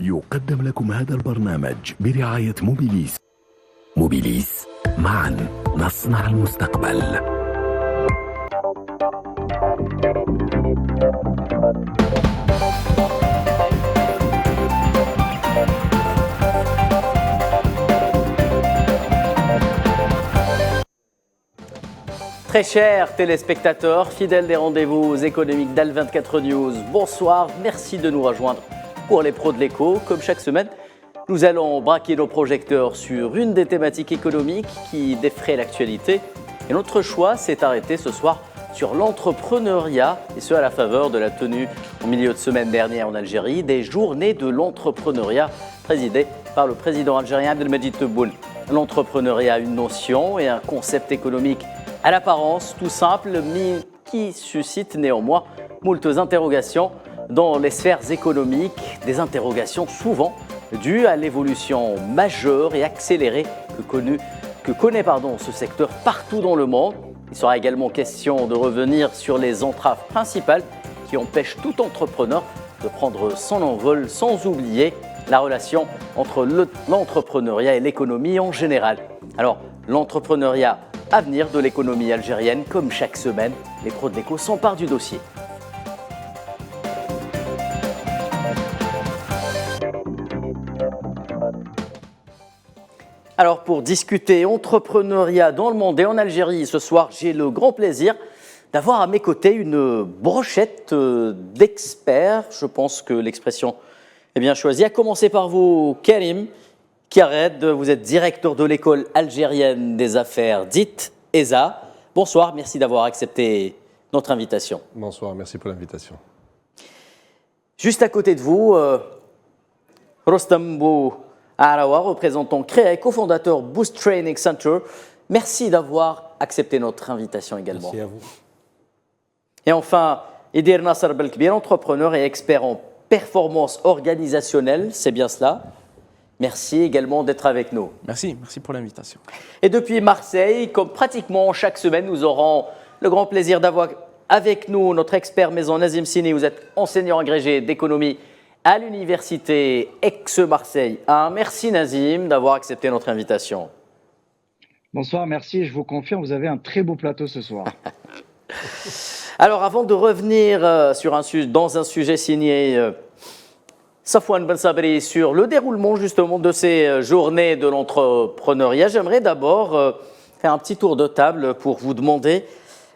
يقدم لكم هذا البرنامج برعاية موبيليس. موبيليس، معا نصنع المستقبل. Très chers téléspectateurs, fidèles des rendez-vous économiques d'Al24 News, bonsoir, merci de nous rejoindre pour les pros de l'écho. Comme chaque semaine, nous allons braquer nos projecteurs sur une des thématiques économiques qui défraient l'actualité. Et notre choix s'est arrêté ce soir sur l'entrepreneuriat, et ce à la faveur de la tenue en milieu de semaine dernière en Algérie des journées de l'entrepreneuriat présidées par le président algérien Abdelmadjid Tebboune. L'entrepreneuriat, une notion et un concept économique à l'apparence tout simple, mais qui suscite néanmoins moultes interrogations dans les sphères économiques, des interrogations souvent dues à l'évolution majeure et accélérée que connaît ce secteur partout dans le monde. Il sera également question de revenir sur les entraves principales qui empêchent tout entrepreneur de prendre son envol, sans oublier la relation entre l'entrepreneuriat et l'économie en général. Alors, l'entrepreneuriat, avenir de l'économie algérienne, comme chaque semaine, les pros de l'écho s'emparent du dossier. Alors pour discuter entrepreneuriat dans le monde et en Algérie, ce soir, j'ai le grand plaisir d'avoir à mes côtés une brochette d'experts. Je pense que l'expression est bien choisie. À commencer par vous, Karim Kiared, vous êtes directeur de l'école algérienne des affaires dite ESA. Bonsoir, merci d'avoir accepté notre invitation. Bonsoir, merci pour l'invitation. Juste à côté de vous, Rostam Bou Arawa, représentant créé et cofondateur Boost Training Center. Merci d'avoir accepté notre invitation également. Merci à vous. Et enfin, Idir Nasser Belkbir, entrepreneur et expert en performance organisationnelle, c'est bien cela. Merci également d'être avec nous. Merci pour l'invitation. Et depuis Marseille, comme pratiquement chaque semaine, nous aurons le grand plaisir d'avoir avec nous notre expert maison Nazim Sini. Vous êtes enseignant agrégé d'économie à l'université Aix-Marseille 1. Merci Nazim d'avoir accepté notre invitation. Bonsoir, merci. Je vous confirme, vous avez un très beau plateau ce soir. Alors avant de revenir dans un sujet signé Safwan Ben Sabri sur le déroulement justement de ces journées de l'entrepreneuriat, j'aimerais d'abord faire un petit tour de table pour vous demander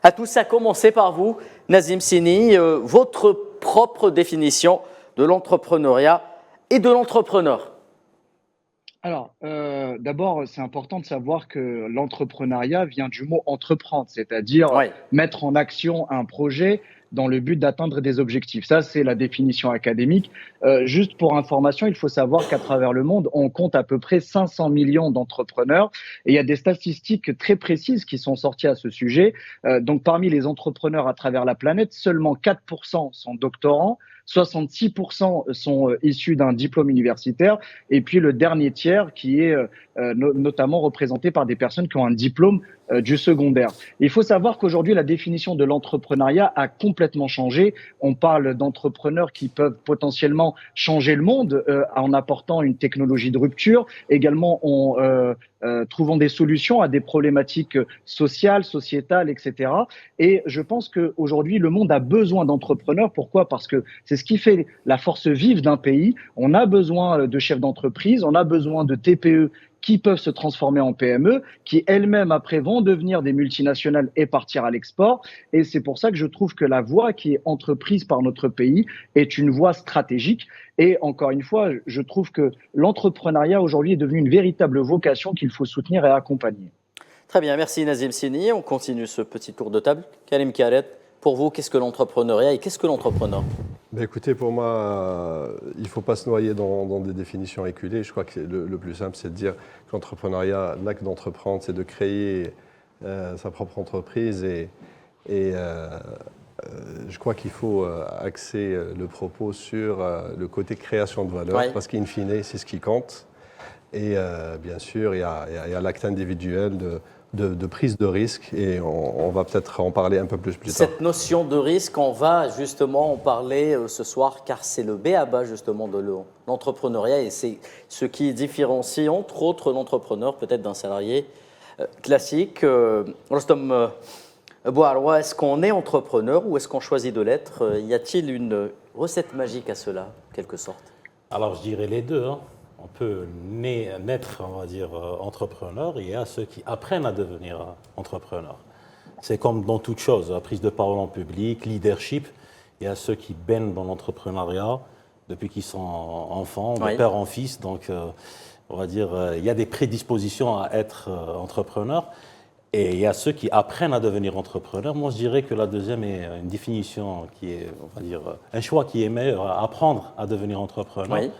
à tous, à commencer par vous, Nazim Sini, votre propre définition de l'entrepreneuriat et de l'entrepreneur. Alors, d'abord, c'est important de savoir que l'entrepreneuriat vient du mot entreprendre, c'est-à-dire mettre en action un projet dans le but d'atteindre des objectifs. Ça, c'est la définition académique. Juste pour information, il faut savoir qu'à travers le monde, on compte à peu près 500 millions d'entrepreneurs et il y a des statistiques très précises qui sont sorties à ce sujet. Donc, parmi les entrepreneurs à travers la planète, seulement 4% sont doctorants, 66% sont issus d'un diplôme universitaire et puis le dernier tiers qui est notamment représenté par des personnes qui ont un diplôme du secondaire. Il faut savoir qu'aujourd'hui, la définition de l'entrepreneuriat a complètement changé. On parle d'entrepreneurs qui peuvent potentiellement changer le monde en apportant une technologie de rupture, également en trouvant des solutions à des problématiques sociales, sociétales, etc. Et je pense qu'aujourd'hui, le monde a besoin d'entrepreneurs. Pourquoi ? Parce que c'est ce qui fait la force vive d'un pays. On a besoin de chefs d'entreprise, on a besoin de TPE qui peuvent se transformer en PME, qui elles-mêmes après vont devenir des multinationales et partir à l'export. Et c'est pour ça que je trouve que la voie qui est entreprise par notre pays est une voie stratégique. Et encore une fois, je trouve que l'entrepreneuriat aujourd'hui est devenu une véritable vocation qu'il faut soutenir et accompagner. Très bien, merci Nazim Sini. On continue ce petit tour de table. Karim Kiaret, pour vous, qu'est-ce que l'entrepreneuriat et qu'est-ce que l'entrepreneur ? Écoutez, pour moi, il ne faut pas se noyer dans des définitions éculées. Je crois que le plus simple, c'est de dire que l'entrepreneuriat, l'acte d'entreprendre, c'est de créer sa propre entreprise. Et je crois qu'il faut axer le propos sur le côté création de valeur, parce qu'in fine, c'est ce qui compte. Et bien sûr, il y a l'acte individuel de prise de risque et on va peut-être en parler un peu plus tard. Cette notion de risque, on va justement en parler ce soir car c'est le b.a.-ba justement de l'entrepreneuriat et c'est ce qui différencie entre autres l'entrepreneur peut-être d'un salarié classique. Rostom Bouarwa, est-ce qu'on est entrepreneur ou est-ce qu'on choisit de l'être? Y a-t-il une recette magique à cela, en quelque sorte? Alors je dirais les deux. On peut naître, on va dire, entrepreneur, et il y a ceux qui apprennent à devenir entrepreneur. C'est comme dans toute chose, la prise de parole en public, leadership. Il y a ceux qui baignent dans l'entrepreneuriat depuis qu'ils sont enfants, de père en fils. Donc, on va dire, il y a des prédispositions à être entrepreneur. Et il y a ceux qui apprennent à devenir entrepreneur. Moi, je dirais que la deuxième est une définition qui est, on va dire, un choix qui est meilleur, apprendre à devenir entrepreneur. Oui.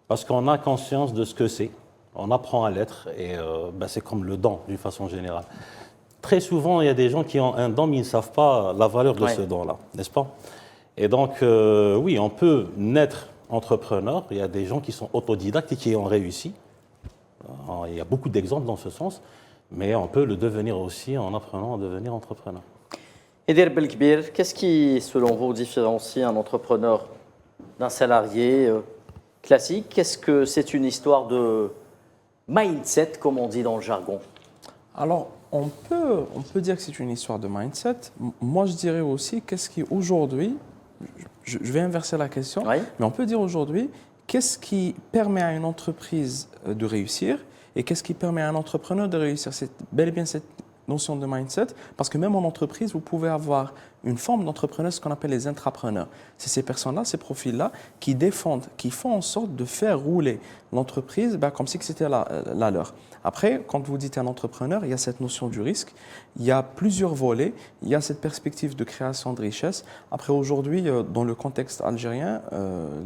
Parce qu'on a conscience de ce que c'est, on apprend à l'être et c'est comme le don d'une façon générale. Très souvent, il y a des gens qui ont un don mais ils ne savent pas la valeur de ce don-là, n'est-ce pas? Et donc, oui, on peut naître entrepreneur, il y a des gens qui sont autodidactes et qui ont réussi. Il y a beaucoup d'exemples dans ce sens, mais on peut le devenir aussi en apprenant à devenir entrepreneur. Eder Belkbir, qu'est-ce qui, selon vous, différencie un entrepreneur d'un salarié classique? Est-ce que c'est une histoire de mindset, comme on dit dans le jargon? Alors, on peut dire que c'est une histoire de mindset. Moi, je dirais aussi, qu'est-ce qui aujourd'hui, je vais inverser la question, mais on peut dire aujourd'hui, qu'est-ce qui permet à une entreprise de réussir et qu'est-ce qui permet à un entrepreneur de réussir? C'est bel et bien cette notion de mindset, parce que même en entreprise, vous pouvez avoir une forme d'entrepreneur, ce qu'on appelle les intrapreneurs. C'est ces personnes-là, ces profils-là, qui défendent, qui font en sorte de faire rouler l'entreprise comme si c'était la leur. Après, quand vous dites un entrepreneur, il y a cette notion du risque, il y a plusieurs volets, il y a cette perspective de création de richesse. Après, aujourd'hui, dans le contexte algérien,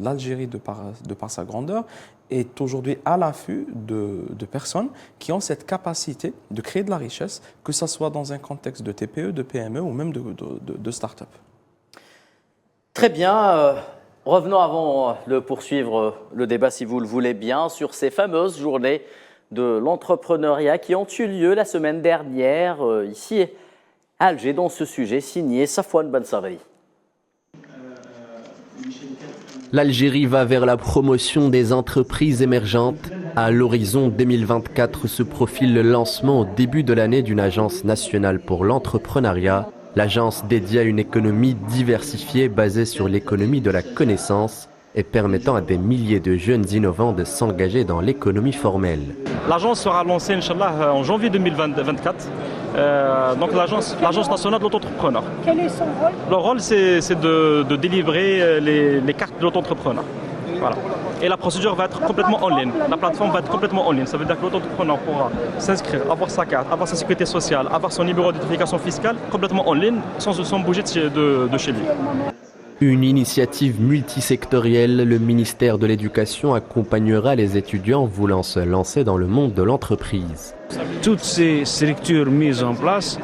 l'Algérie, de par sa grandeur, est aujourd'hui à l'affût de personnes qui ont cette capacité de créer de la richesse, que ce soit dans un contexte de TPE, de PME ou même de start-up. Très bien. Revenons avant de poursuivre le débat, si vous le voulez bien, sur ces fameuses journées de l'entrepreneuriat qui ont eu lieu la semaine dernière, ici à Alger, dans ce sujet signé Safwan Ben Sabri. L'Algérie va vers la promotion des entreprises émergentes. À l'horizon 2024 se profile le lancement au début de l'année d'une agence nationale pour l'entrepreneuriat. L'agence dédiée à une économie diversifiée basée sur l'économie de la connaissance et permettant à des milliers de jeunes innovants de s'engager dans l'économie formelle. L'agence sera lancée, Inch'Allah, en janvier 2024. Donc l'agence nationale de l'auto-entrepreneur. Quel est son rôle? Le rôle, c'est de délivrer les cartes de l'auto-entrepreneur. Voilà. Et la procédure va être complètement en ligne. La plateforme va être complètement en ligne. Ça veut dire que l'auto-entrepreneur pourra s'inscrire, avoir sa carte, avoir sa sécurité sociale, avoir son numéro d'identification fiscale complètement en ligne, sans bouger de chez lui. Une initiative multisectorielle, le ministère de l'Éducation accompagnera les étudiants voulant se lancer dans le monde de l'entreprise. Toutes ces structures mises en place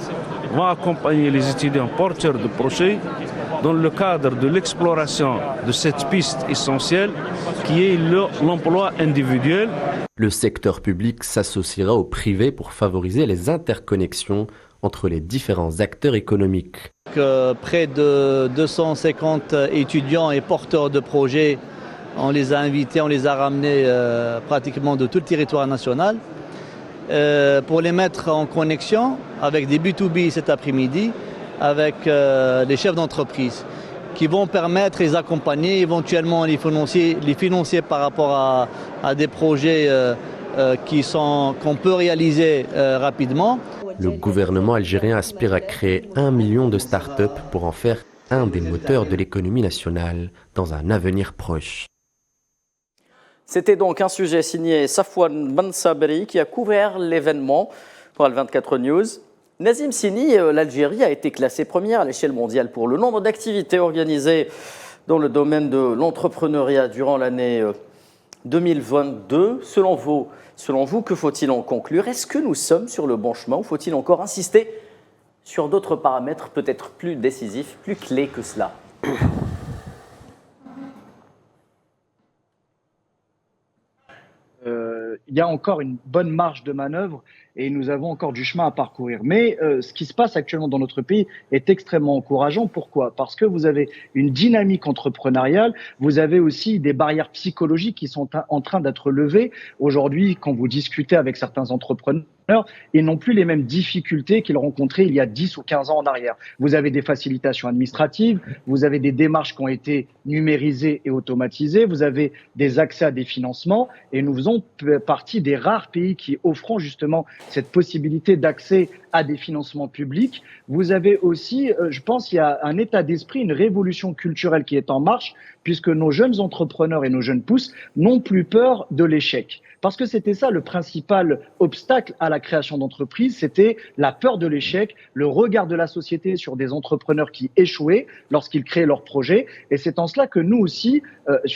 vont accompagner les étudiants porteurs de projets dans le cadre de l'exploration de cette piste essentielle qui est l'emploi individuel. Le secteur public s'associera au privé pour favoriser les interconnexions entre les différents acteurs économiques. Près de 250 étudiants et porteurs de projets, on les a invités, on les a ramenés pratiquement de tout le territoire national pour les mettre en connexion avec des B2B cet après-midi, avec les chefs d'entreprise qui vont permettre et les accompagner, éventuellement les financer par rapport à des projets qu'on peut réaliser rapidement. Le gouvernement algérien aspire à créer 1 million de start-up pour en faire un des moteurs de l'économie nationale dans un avenir proche. C'était donc un sujet signé Safwan Ben Sabri qui a couvert l'événement pour Al24 News. Nazim Sini, l'Algérie a été classée première à l'échelle mondiale pour le nombre d'activités organisées dans le domaine de l'entrepreneuriat durant l'année 2022. Selon vous, que faut-il en conclure? Est-ce que nous sommes sur le bon chemin ou faut-il encore insister sur d'autres paramètres peut-être plus décisifs, plus clés que cela? Il y a encore une bonne marge de manœuvre et nous avons encore du chemin à parcourir. Mais ce qui se passe actuellement dans notre pays est extrêmement encourageant. Pourquoi? Parce que vous avez une dynamique entrepreneuriale, vous avez aussi des barrières psychologiques qui sont en train d'être levées. Aujourd'hui, quand vous discutez avec certains entrepreneurs, ils n'ont plus les mêmes difficultés qu'ils rencontraient il y a 10 ou 15 ans en arrière. Vous avez des facilitations administratives, vous avez des démarches qui ont été numérisées et automatisées, vous avez des accès à des financements et nous faisons partie des rares pays qui offront justement cette possibilité d'accès à des financements publics. Vous avez aussi, je pense, il y a un état d'esprit, une révolution culturelle qui est en marche puisque nos jeunes entrepreneurs et nos jeunes pousses n'ont plus peur de l'échec. Parce que c'était ça le principal obstacle à la création d'entreprises, c'était la peur de l'échec, le regard de la société sur des entrepreneurs qui échouaient lorsqu'ils créaient leurs projets. Et c'est en cela que nous aussi,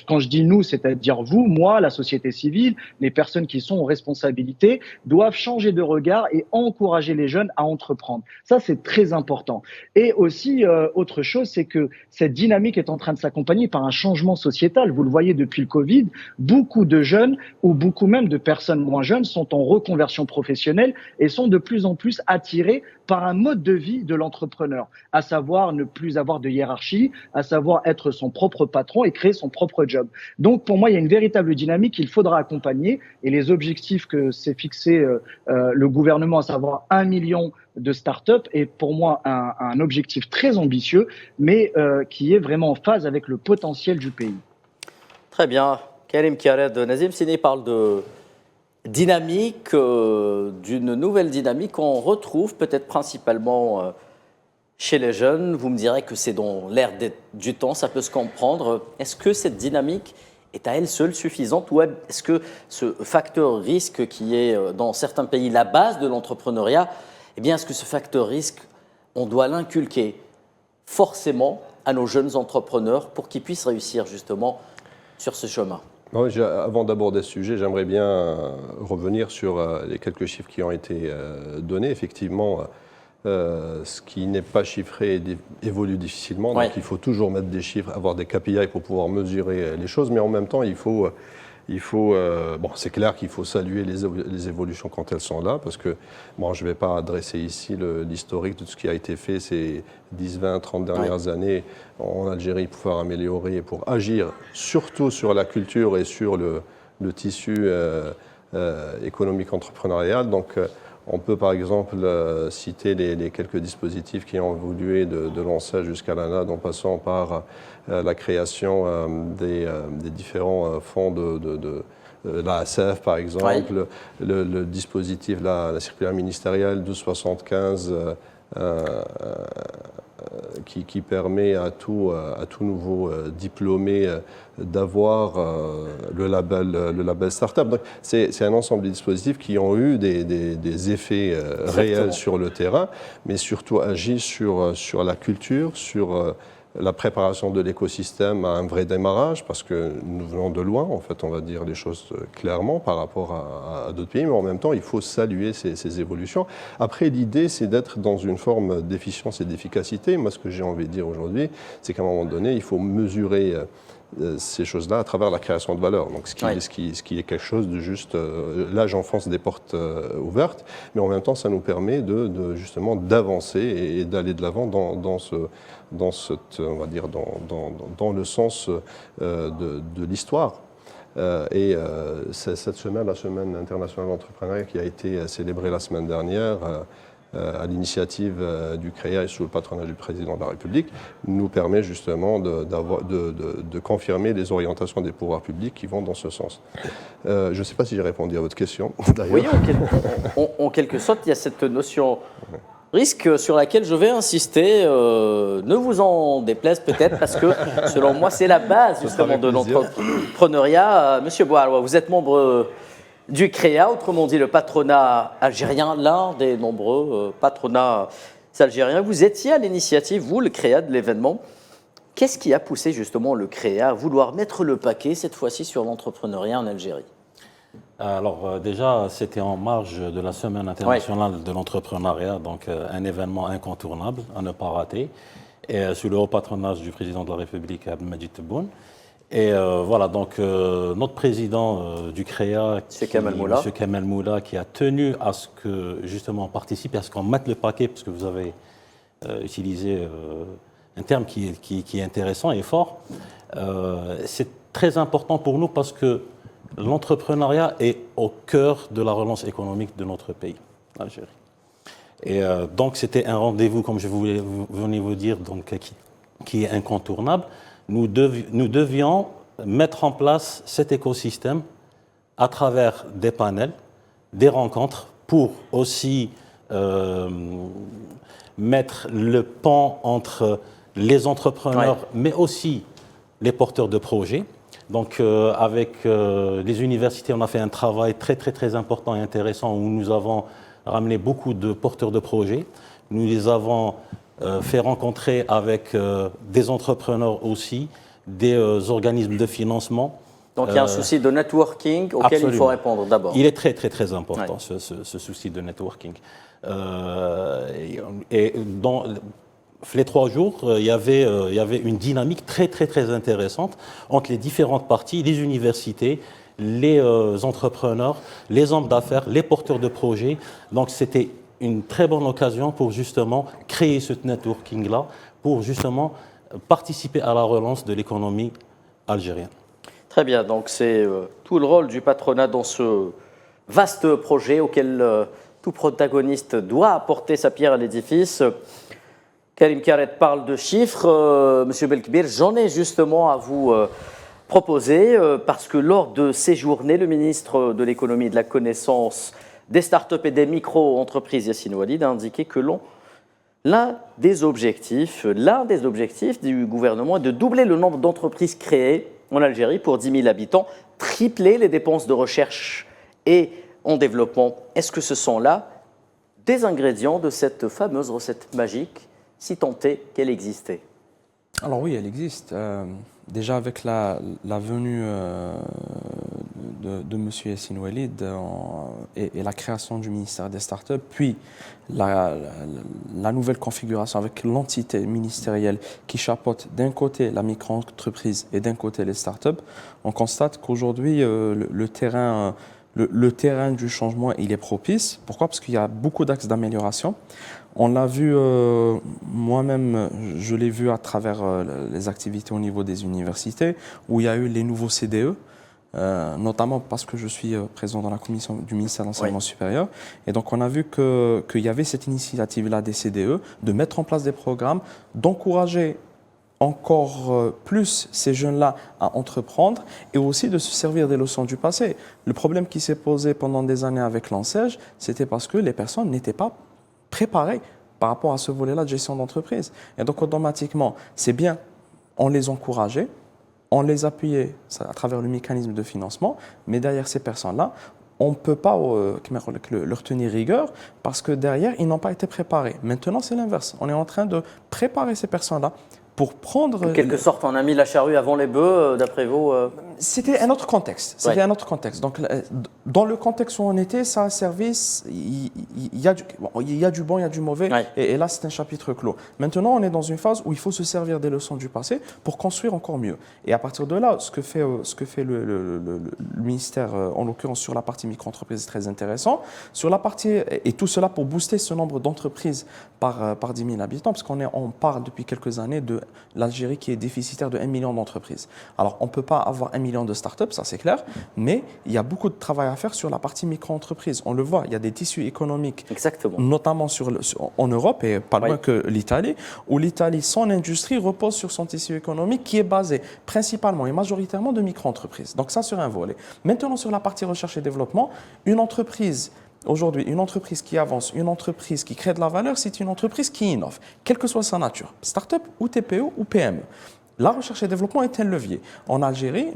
quand je dis nous, c'est-à-dire vous, moi, la société civile, les personnes qui sont en responsabilité, doivent changer de regard et encourager les jeunes à entreprendre. Ça, c'est très important. Et aussi, autre chose, c'est que cette dynamique est en train de s'accompagner par un changement sociétal. Vous le voyez depuis le Covid, beaucoup de jeunes ou beaucoup même de personnes moins jeunes sont en reconversion professionnelle et sont de plus en plus attirés par un mode de vie de l'entrepreneur, à savoir ne plus avoir de hiérarchie, à savoir être son propre patron et créer son propre job. Donc pour moi, il y a une véritable dynamique qu'il faudra accompagner et les objectifs que s'est fixé le gouvernement, à savoir 1 million de start-up, est pour moi un objectif très ambitieux, mais qui est vraiment en phase avec le potentiel du pays. Très bien. Karim Khaled, Nazim Sini parle de dynamique, d'une nouvelle dynamique qu'on retrouve peut-être principalement chez les jeunes. Vous me direz que c'est dans l'air du temps, ça peut se comprendre. Est-ce que cette dynamique est à elle seule suffisante ou est-ce que ce facteur risque qui est dans certains pays la base de l'entrepreneuriat, eh bien est-ce que ce facteur risque, on doit l'inculquer forcément à nos jeunes entrepreneurs pour qu'ils puissent réussir justement sur ce chemin? Avant d'aborder ce sujet, j'aimerais bien revenir sur les quelques chiffres qui ont été donnés. Effectivement, ce qui n'est pas chiffré évolue difficilement, donc il faut toujours mettre des chiffres, avoir des KPI pour pouvoir mesurer les choses, mais en même temps, bon, c'est clair qu'il faut saluer les évolutions quand elles sont là, parce que bon, je ne vais pas adresser ici l'historique de tout ce qui a été fait ces 10, 20, 30 dernières années en Algérie pour pouvoir améliorer et pour agir surtout sur la culture et sur le tissu économique entrepreneurial. Donc, on peut par exemple citer les quelques dispositifs qui ont évolué de l'ANSES jusqu'à l'ANAD en passant par la création des différents fonds de l'ASF par exemple, le dispositif, la circulaire ministérielle 1275 qui permet à tout nouveau diplômé d'avoir le label Startup. Donc c'est un ensemble de dispositifs qui ont eu des effets réels sur le terrain, mais surtout agi sur la culture, sur la préparation de l'écosystème à un vrai démarrage, parce que nous venons de loin, en fait, on va dire les choses clairement par rapport à d'autres pays, mais en même temps, il faut saluer ces évolutions. Après, l'idée, c'est d'être dans une forme d'efficience et d'efficacité. Moi, ce que j'ai envie de dire aujourd'hui, c'est qu'à un moment donné, il faut mesurer ces choses-là à travers la création de valeur. Donc, ce qui est quelque chose de juste... là, j'enfonce des portes ouvertes, mais en même temps, ça nous permet justement d'avancer et d'aller de l'avant dans le sens de l'histoire. Cette semaine, la Semaine internationale de l'entrepreneuriat qui a été célébrée la semaine dernière, à l'initiative du CREA et sous le patronat du président de la République, nous permet justement de confirmer les orientations des pouvoirs publics qui vont dans ce sens. Je ne sais pas si j'ai répondu à votre question, d'ailleurs. Oui, en quelque sorte, il y a cette notion risque sur laquelle je vais insister. Ne vous en déplaise peut-être, parce que selon moi, c'est la base justement de l'entrepreneuriat. Monsieur Bouaroua, vous êtes membre du CREA, autrement dit le patronat algérien, l'un des nombreux patronats algériens. Vous étiez à l'initiative, vous, le CREA, de l'événement. Qu'est-ce qui a poussé justement le CREA à vouloir mettre le paquet, cette fois-ci, sur l'entrepreneuriat en Algérie? Alors déjà, c'était en marge de la Semaine internationale de l'entrepreneuriat, donc un événement incontournable à ne pas rater, et sous le haut patronage du président de la République, Abdelmadjid Tebboune. Et voilà, donc notre président du CREA, M. Kamel Moula, qui a tenu à ce que justement on participe, à ce qu'on mette le paquet, parce que vous avez utilisé un terme qui est intéressant et fort. C'est très important pour nous parce que l'entrepreneuriat est au cœur de la relance économique de notre pays, l'Algérie. Et donc c'était un rendez-vous, comme je venais vous dire, donc, qui est incontournable. Nous devions mettre en place cet écosystème à travers des panels, des rencontres, pour aussi mettre le pont entre les entrepreneurs, mais aussi les porteurs de projets. Donc avec les universités, on a fait un travail très important et intéressant où nous avons ramené beaucoup de porteurs de projets. Nous les avons fait rencontrer avec des entrepreneurs aussi, des organismes de financement. Donc il y a un souci de networking auquel absolument. Il faut répondre d'abord. Il est très important, ce souci de networking. Et dans les 3 jours, il y avait une dynamique très intéressante entre les différentes parties, les universités, les entrepreneurs, les hommes d'affaires, les porteurs de projets. Donc c'était une très bonne occasion pour justement créer ce networking-là, pour justement participer à la relance de l'économie algérienne. Très bien, donc c'est tout le rôle du patronat dans ce vaste projet auquel tout protagoniste doit apporter sa pierre à l'édifice. Karim Karet parle de chiffres. Monsieur Belkbir, j'en ai justement à vous proposer, parce que lors de ces journées, le ministre de l'économie et de la connaissance, des startups et des micro-entreprises, Yassine Oualid, a indiqué que l'un des objectifs du gouvernement est de doubler le nombre d'entreprises créées en Algérie pour 10 000 habitants, tripler les dépenses de recherche et en développement. Est-ce que ce sont là des ingrédients de cette fameuse recette magique, si tant est qu'elle existait? Alors oui, elle existe. Déjà avec la venue de M. Yassine Oualid et la création du ministère des startups, puis la nouvelle configuration avec l'entité ministérielle qui chapeaute d'un côté la micro-entreprise et d'un côté les startups, on constate qu'aujourd'hui le terrain du changement il est propice. Pourquoi? Parce qu'il y a beaucoup d'axes d'amélioration. On l'a vu, moi-même, je l'ai vu à travers les activités au niveau des universités, où il y a eu les nouveaux CDE, notamment parce que je suis présent dans la commission du ministère de l'Enseignement supérieur. Et donc, on a vu qu'il y avait cette initiative-là des CDE, de mettre en place des programmes, d'encourager encore plus ces jeunes-là à entreprendre et aussi de se servir des leçons du passé. Le problème qui s'est posé pendant des années avec l'ANSEJ, c'était parce que les personnes n'étaient pas préparés par rapport à ce volet-là de gestion d'entreprise. Et donc, automatiquement, c'est bien, on les encourageait, on les appuyait à travers le mécanisme de financement, mais derrière ces personnes-là, on ne peut pas leur tenir rigueur parce que derrière, ils n'ont pas été préparés. Maintenant, c'est l'inverse. On est en train de préparer ces personnes-là pour prendre... En quelque sorte, on a mis la charrue avant les bœufs, d'après vous C'était un autre contexte. C'était un autre contexte. Donc, dans le contexte où on était, ça a servi, il y a du bon, il y a du mauvais, et là, c'est un chapitre clos. Maintenant, on est dans une phase où il faut se servir des leçons du passé pour construire encore mieux. Et à partir de là, ce que fait le ministère, en l'occurrence sur la partie micro-entreprise, est très intéressant. Sur la partie, et tout cela pour booster ce nombre d'entreprises par 10 000 habitants, parce on parle depuis quelques années de l'Algérie qui est déficitaire de 1 million d'entreprises. Alors, on ne peut pas avoir 1 million de startups, ça c'est clair, mais il y a beaucoup de travail à faire sur la partie micro-entreprise. On le voit, il y a des tissus économiques, notamment en Europe et pas loin que l'Italie, où l'Italie, son industrie repose sur son tissu économique qui est basé principalement et majoritairement de micro-entreprises. Donc ça sur un volet. Maintenant, sur la partie recherche et développement, aujourd'hui, une entreprise qui avance, une entreprise qui crée de la valeur, c'est une entreprise qui innove, quelle que soit sa nature, start-up ou TPE ou PME. La recherche et développement est un levier. En Algérie,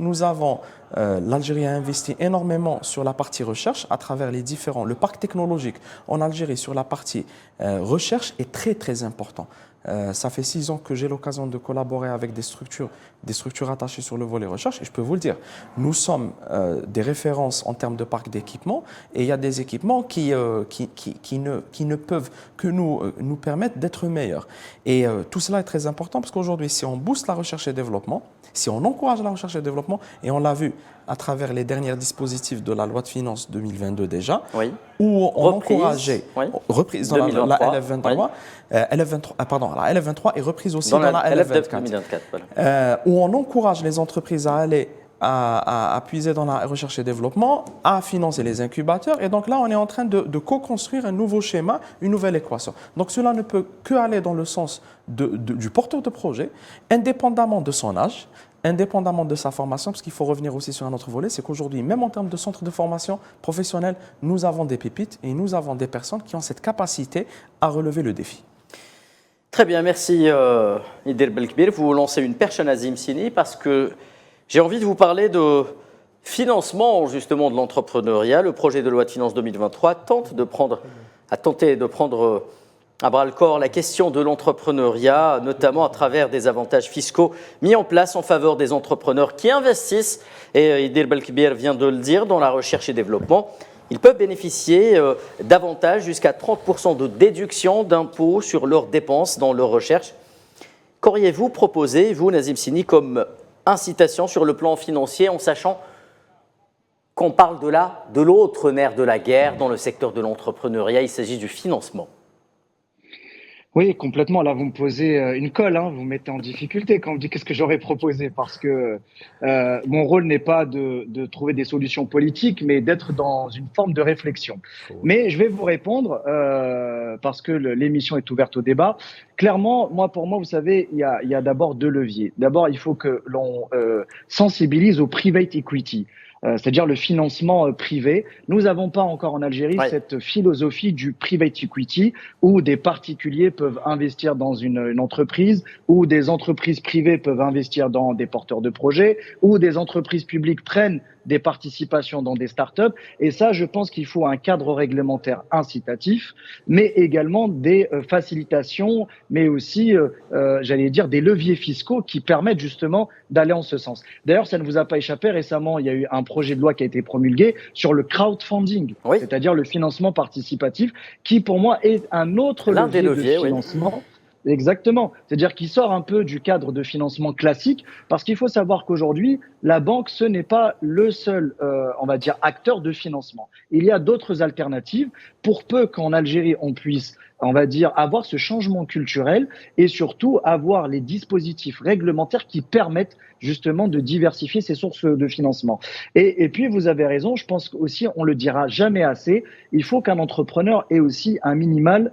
l'Algérie a investi énormément sur la partie recherche à travers le parc technologique en Algérie sur la partie recherche est très important. Ça fait 6 ans que j'ai l'occasion de collaborer avec des structures attachées sur le volet recherche et je peux vous le dire, nous sommes des références en termes de parc d'équipement et il y a des équipements qui ne peuvent que nous permettre d'être meilleurs. Et tout cela est très important parce qu'aujourd'hui, si on booste la recherche et développement, Si on encourage la recherche et le développement, et on l'a vu à travers les derniers dispositifs de la loi de finances 2022 déjà, où on encourageait, reprise dans la LF23, la LF23 et reprise aussi dans la LF24, où on encourage les entreprises à aller à puiser dans la recherche et développement, à financer les incubateurs. Et donc là, on est en train de co-construire un nouveau schéma, une nouvelle équation. Donc cela ne peut que aller dans le sens du porteur de projet, indépendamment de son âge, indépendamment de sa formation, parce qu'il faut revenir aussi sur un autre volet, c'est qu'aujourd'hui, même en termes de centres de formation professionnelle, nous avons des pépites et nous avons des personnes qui ont cette capacité à relever le défi. Très bien, merci Idel Belkbir. Vous lancez une perche à Nazim Sini parce que j'ai envie de vous parler de financement justement de l'entrepreneuriat. Le projet de loi de finances 2023 a tenté de prendre à bras-le-corps la question de l'entrepreneuriat, notamment à travers des avantages fiscaux mis en place en faveur des entrepreneurs qui investissent, et Idel Belkbir vient de le dire, dans la recherche et développement. Ils peuvent bénéficier d'avantages jusqu'à 30% de déduction d'impôts sur leurs dépenses dans leur recherche. Qu'auriez-vous proposé, vous, Nazim Sini, comme incitation sur le plan financier, en sachant qu'on parle de l'autre nerf de la guerre dans le secteur de l'entrepreneuriat, il s'agit du financement? Oui, complètement. Là, vous me posez une colle, vous me mettez en difficulté quand on me dit qu'est-ce que j'aurais proposé, parce que mon rôle n'est pas de trouver des solutions politiques, mais d'être dans une forme de réflexion. Mais je vais vous répondre parce que l'émission est ouverte au débat. Clairement, pour moi, vous savez, il y a d'abord deux leviers. D'abord, il faut que l'on sensibilise au private equity. C'est-à-dire le financement privé. Nous n'avons pas encore en Algérie cette philosophie du private equity où des particuliers peuvent investir dans une entreprise, où des entreprises privées peuvent investir dans des porteurs de projets, où des entreprises publiques prennent des participations dans des startups. Et ça, je pense qu'il faut un cadre réglementaire incitatif, mais également des facilitations, mais aussi, j'allais dire, des leviers fiscaux qui permettent justement d'aller en ce sens. D'ailleurs, ça ne vous a pas échappé, récemment, il y a eu un projet de loi qui a été promulgué sur le crowdfunding, c'est-à-dire le financement participatif, qui pour moi est un autre levier de financement. Exactement. C'est-à-dire qu'il sort un peu du cadre de financement classique, parce qu'il faut savoir qu'aujourd'hui, la banque, ce n'est pas le seul, on va dire, acteur de financement. Il y a d'autres alternatives, pour peu qu'en Algérie, on puisse, on va dire, avoir ce changement culturel et surtout avoir les dispositifs réglementaires qui permettent justement de diversifier ces sources de financement. Et puis, vous avez raison, je pense aussi, on le dira jamais assez, il faut qu'un entrepreneur ait aussi un minimum,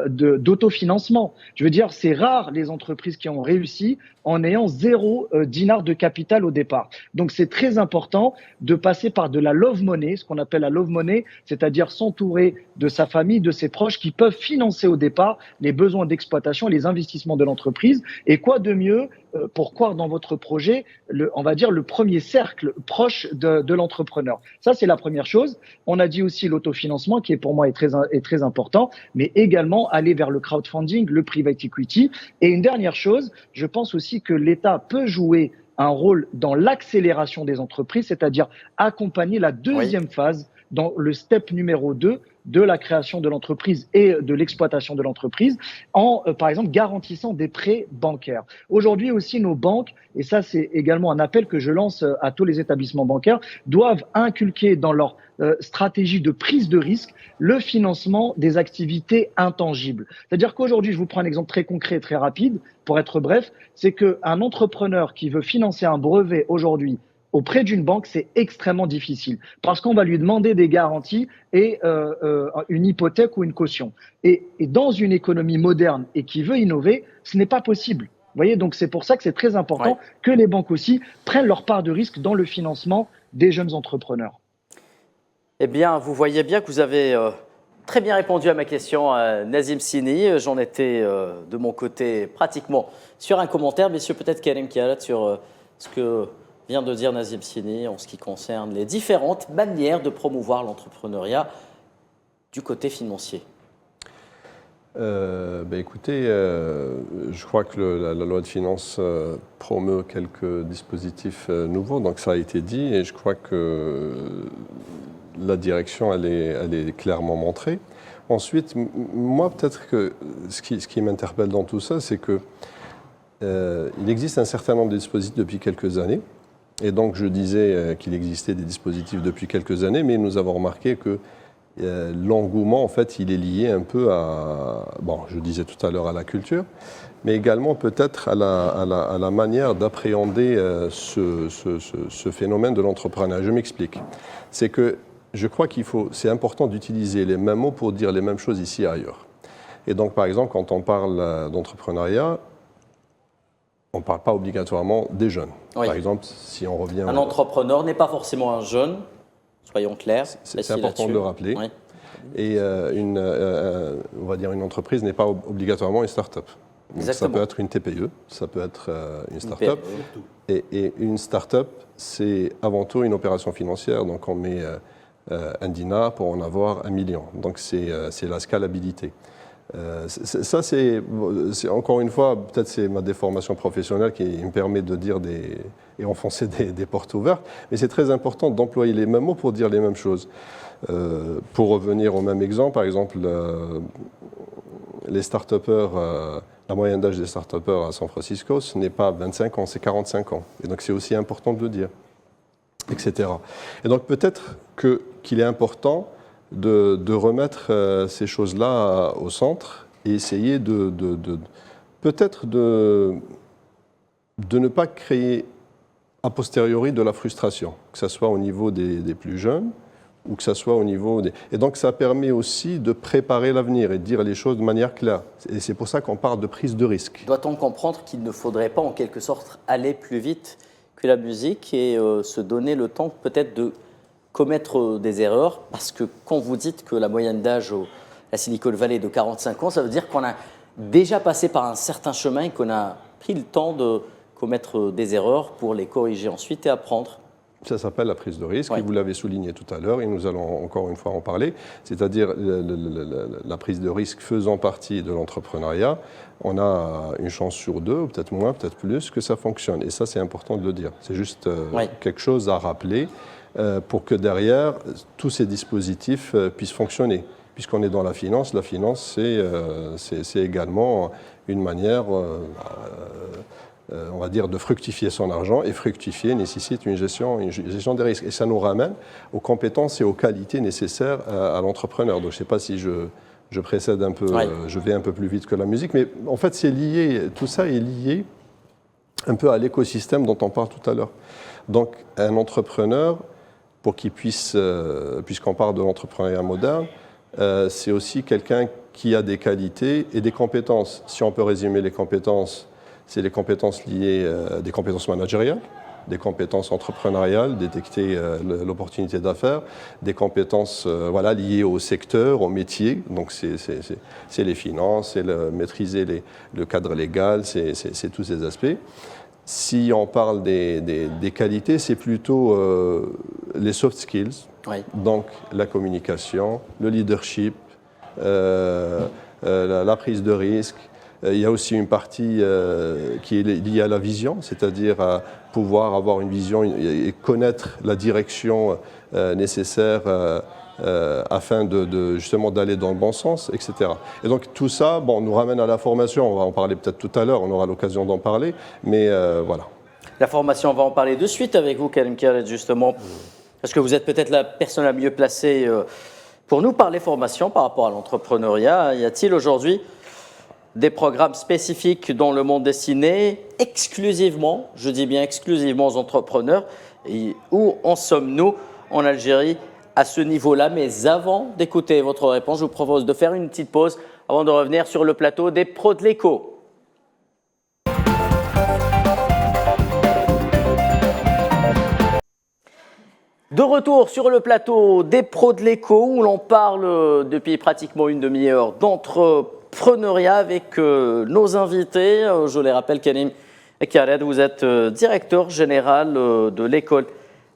d'autofinancement. Je veux dire, c'est rare les entreprises qui ont réussi en ayant 0 dinar de capital au départ. Donc, c'est très important de passer par de la love money, ce qu'on appelle la love money, c'est-à-dire s'entourer de sa famille, de ses proches qui peuvent financer au départ les besoins d'exploitation, les investissements de l'entreprise. Et quoi de mieux pour croire dans votre projet, on va dire le premier cercle proche de l'entrepreneur. Ça, c'est la première chose. On a dit aussi l'autofinancement qui est pour moi est très important, mais également aller vers le crowdfunding, le private equity. Et une dernière chose, je pense aussi que l'État peut jouer un rôle dans l'accélération des entreprises, c'est-à-dire accompagner la deuxième phase dans le step numéro 2 de la création de l'entreprise et de l'exploitation de l'entreprise en, par exemple, garantissant des prêts bancaires. Aujourd'hui aussi, nos banques, et ça c'est également un appel que je lance à tous les établissements bancaires, doivent inculquer dans leur stratégie de prise de risque le financement des activités intangibles. C'est-à-dire qu'aujourd'hui, je vous prends un exemple très concret et très rapide, pour être bref, c'est qu'un entrepreneur qui veut financer un brevet aujourd'hui auprès d'une banque, c'est extrêmement difficile parce qu'on va lui demander des garanties et une hypothèque ou une caution. Et dans une économie moderne et qui veut innover, ce n'est pas possible. Vous voyez, donc c'est pour ça que c'est très important que les banques aussi prennent leur part de risque dans le financement des jeunes entrepreneurs. Eh bien, vous voyez bien que vous avez très bien répondu à ma question, Nazim Sini. J'en étais de mon côté pratiquement sur un commentaire. Messieurs, peut-être Karim Kialat sur ce que vient de dire Nazim Sini en ce qui concerne les différentes manières de promouvoir l'entrepreneuriat du côté financier. Écoutez, je crois que la loi de finances promeut quelques dispositifs nouveaux, donc ça a été dit, et je crois que la direction, elle est clairement montrée. Ensuite, moi, peut-être que ce qui m'interpelle dans tout ça, c'est que il existe un certain nombre de dispositifs depuis quelques années. Et donc, je disais qu'il existait des dispositifs depuis quelques années, mais nous avons remarqué que l'engouement, en fait, il est lié un peu à, bon, je disais tout à l'heure à la culture, mais également peut-être à la manière d'appréhender ce phénomène de l'entrepreneuriat. Je m'explique. C'est que je crois c'est important d'utiliser les mêmes mots pour dire les mêmes choses ici et ailleurs. Et donc, par exemple, quand on parle d'entrepreneuriat, on ne parle pas obligatoirement des jeunes. Oui. Par exemple, si on revient... Un entrepreneur n'est pas forcément un jeune, soyons clairs. C'est important de le rappeler. Oui. Et on va dire une entreprise n'est pas obligatoirement une start-up. Ça peut être une TPE, ça peut être une start-up. Et une start-up, c'est avant tout une opération financière. Donc on met un dinar pour en avoir 1 million. Donc c'est la scalabilité. Ça, c'est encore une fois, peut-être c'est ma déformation professionnelle qui me permet de dire et enfoncer des portes ouvertes, mais c'est très important d'employer les mêmes mots pour dire les mêmes choses. Pour revenir au même exemple, par exemple, les start-upers, la moyenne d'âge des start-upers à San Francisco, ce n'est pas 25 ans, c'est 45 ans. Et donc c'est aussi important de le dire, etc. Et donc peut-être qu'il est important de remettre ces choses-là au centre et essayer peut-être de ne pas créer a posteriori de la frustration, que ce soit au niveau des plus jeunes ou que ce soit au niveau des... Et donc ça permet aussi de préparer l'avenir et de dire les choses de manière claire. Et c'est pour ça qu'on parle de prise de risque. Doit-on comprendre qu'il ne faudrait pas en quelque sorte aller plus vite que la musique et se donner le temps peut-être de commettre des erreurs, parce que quand vous dites que la moyenne d'âge à Silicon Valley est de 45 ans, ça veut dire qu'on a déjà passé par un certain chemin et qu'on a pris le temps de commettre des erreurs pour les corriger ensuite et apprendre. Ça s'appelle la prise de risque, et vous l'avez souligné tout à l'heure, et nous allons encore une fois en parler, c'est-à-dire la prise de risque faisant partie de l'entrepreneuriat. On a une chance sur 2, ou peut-être moins, peut-être plus, que ça fonctionne, et ça c'est important de le dire. C'est juste quelque chose à rappeler pour que derrière, tous ces dispositifs puissent fonctionner. Puisqu'on est dans la finance c'est également une manière... on va dire, de fructifier son argent, et fructifier nécessite une gestion des risques. Et ça nous ramène aux compétences et aux qualités nécessaires à l'entrepreneur. Donc je ne sais pas si je précède un peu, je vais un peu plus vite que la musique, mais en fait c'est lié, tout ça est lié un peu à l'écosystème dont on parle tout à l'heure. Donc un entrepreneur, pour qu'il puisse, puisqu'on parle de l'entrepreneuriat moderne, c'est aussi quelqu'un qui a des qualités et des compétences. Si on peut résumer les compétences, c'est les compétences liées, des compétences managériales, des compétences entrepreneuriales, détecter l'opportunité d'affaires, des compétences liées au secteur, au métier, donc c'est les finances, c'est maîtriser le cadre légal, c'est tous ces aspects. Si on parle des qualités, c'est plutôt les soft skills, donc la communication, le leadership, la prise de risque. Il y a aussi une partie qui est liée à la vision, c'est-à-dire à pouvoir avoir une vision et connaître la direction nécessaire afin justement d'aller dans le bon sens, etc. Et donc tout ça nous ramène à la formation. On va en parler peut-être tout à l'heure, on aura l'occasion d'en parler, mais voilà. La formation, on va en parler de suite avec vous, Karim Khaled, justement, parce que vous êtes peut-être la personne la mieux placée pour nous parler formation par rapport à l'entrepreneuriat. Y a-t-il aujourd'hui des programmes spécifiques dans le monde destiné exclusivement, je dis bien exclusivement aux entrepreneurs, et où en sommes-nous en Algérie à ce niveau-là? Mais avant d'écouter votre réponse, je vous propose de faire une petite pause avant de revenir sur le plateau des pros de l'écho. De retour sur le plateau des pros de l'écho où l'on parle depuis pratiquement une demi-heure d'entrepreneuriat avec nos invités. Je les rappelle, Karim Khaled, vous êtes directeur général de l'école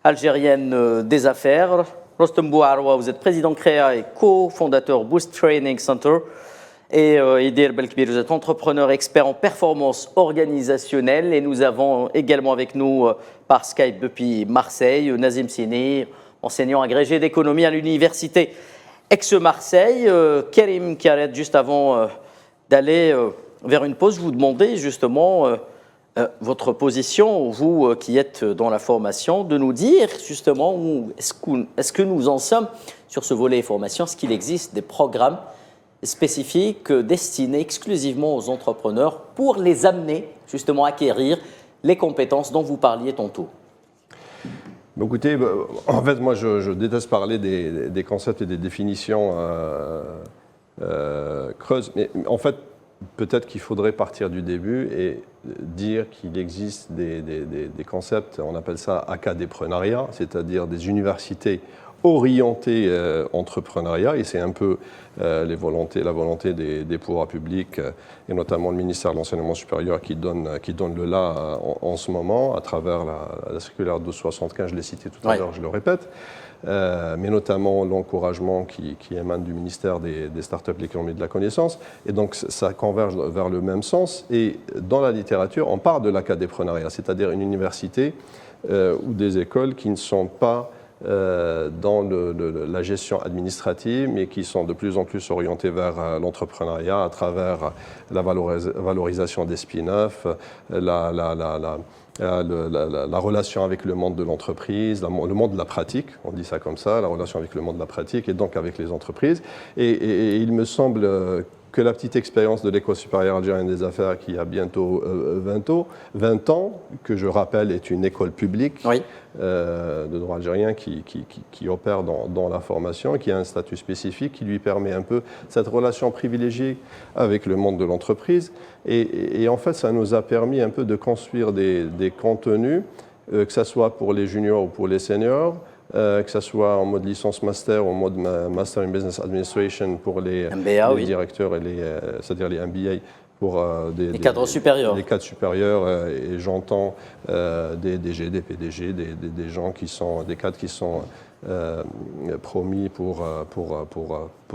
algérienne des affaires. Rostem Bouaroua, vous êtes président Créa et cofondateur Boost Training Center. Et Idir Belkbir, vous êtes entrepreneur expert en performance organisationnelle. Et nous avons également avec nous par Skype depuis Marseille Nazim Sini, enseignant agrégé d'économie à l'université Aix-Marseille. Karim Khaled, juste avant d'aller vers une pause. Je vous demandais justement votre position, vous qui êtes dans la formation, de nous dire justement où est-ce que nous en sommes sur ce volet formation. Est-ce qu'il existe des programmes spécifiques destinés exclusivement aux entrepreneurs pour les amener justement à acquérir les compétences dont vous parliez tantôt? Écoutez, en fait, moi, je déteste parler des concepts et des définitions creuses, mais en fait, peut-être qu'il faudrait partir du début et dire qu'il existe des concepts, on appelle ça acadéprenariat, c'est-à-dire des universités orientées entrepreneuriat, et c'est un peu la volonté des pouvoirs publics, et notamment le ministère de l'Enseignement supérieur qui donne le là en ce moment, à travers la circulaire 1275, je l'ai cité tout à l'heure, je le répète, mais notamment l'encouragement qui émane du ministère des startups, de l'économie de la connaissance, et donc ça converge vers le même sens, et dans la littérature, on parle de l'acadéprenariat, c'est-à-dire une université ou des écoles qui ne sont pas dans la gestion administrative, mais qui sont de plus en plus orientés vers l'entrepreneuriat à travers la valorisation des spin-offs, la relation avec le monde de l'entreprise, le monde de la pratique, on dit ça comme ça, la relation avec le monde de la pratique et donc avec les entreprises. Et il me semble que la petite expérience de l'École supérieure algérienne des affaires qui a bientôt 20 ans, que je rappelle est une école publique de droit algérien qui opère dans la formation et qui a un statut spécifique qui lui permet un peu cette relation privilégiée avec le monde de l'entreprise. Et en fait, ça nous a permis un peu de construire des contenus, que ce soit pour les juniors ou pour les seniors, que ce soit en mode licence master ou en mode master in business administration pour les directeurs et c'est-à-dire les MBA pour les cadres supérieurs. Les cadres supérieurs, et j'entends des DG, des PDG, des gens qui sont des cadres qui sont promis pour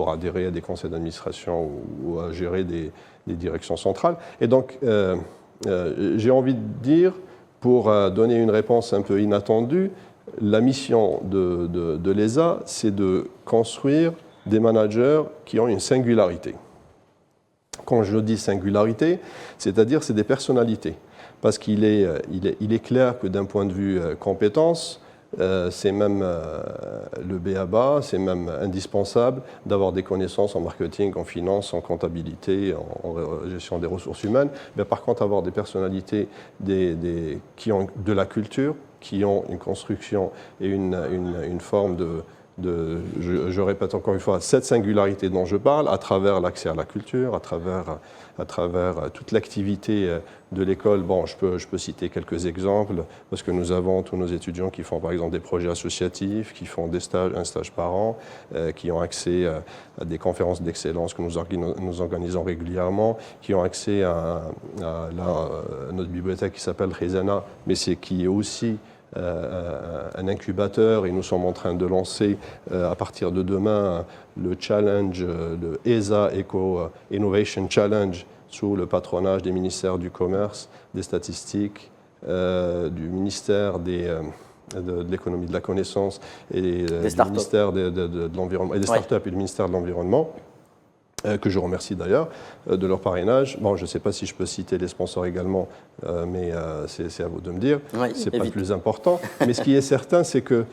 adhérer à des conseils d'administration ou à gérer des directions centrales. Et donc, j'ai envie de dire, pour donner une réponse un peu inattendue, la mission de l'ESA, c'est de construire des managers qui ont une singularité. Quand je dis singularité, c'est-à-dire c'est des personnalités. Parce qu'il est clair que d'un point de vue compétences, c'est même le b.a.-ba, c'est même indispensable d'avoir des connaissances en marketing, en finance, en comptabilité, en gestion des ressources humaines. Mais par contre, avoir des personnalités qui ont de la culture, qui ont une construction et une forme je répète encore une fois, cette singularité dont je parle, à travers l'accès à la culture, à travers toute l'activité de l'école. Bon, je peux citer quelques exemples, parce que nous avons tous nos étudiants qui font par exemple des projets associatifs, qui font un stage par an, qui ont accès à des conférences d'excellence que nous organisons régulièrement, qui ont accès à notre bibliothèque qui s'appelle Khizana, mais qui est aussi un incubateur, et nous sommes en train de lancer à partir de demain le challenge, le ESA Eco Innovation Challenge, sous le patronage des ministères du Commerce, des Statistiques, du ministère de l'économie de la connaissance et du ministère de l'environnement, et des startups et du ministère de l'environnement, que je remercie d'ailleurs de leur parrainage. Bon, je ne sais pas si je peux citer les sponsors également, mais c'est à vous de me dire. C'est pas le plus important. Mais ce qui est certain, c'est que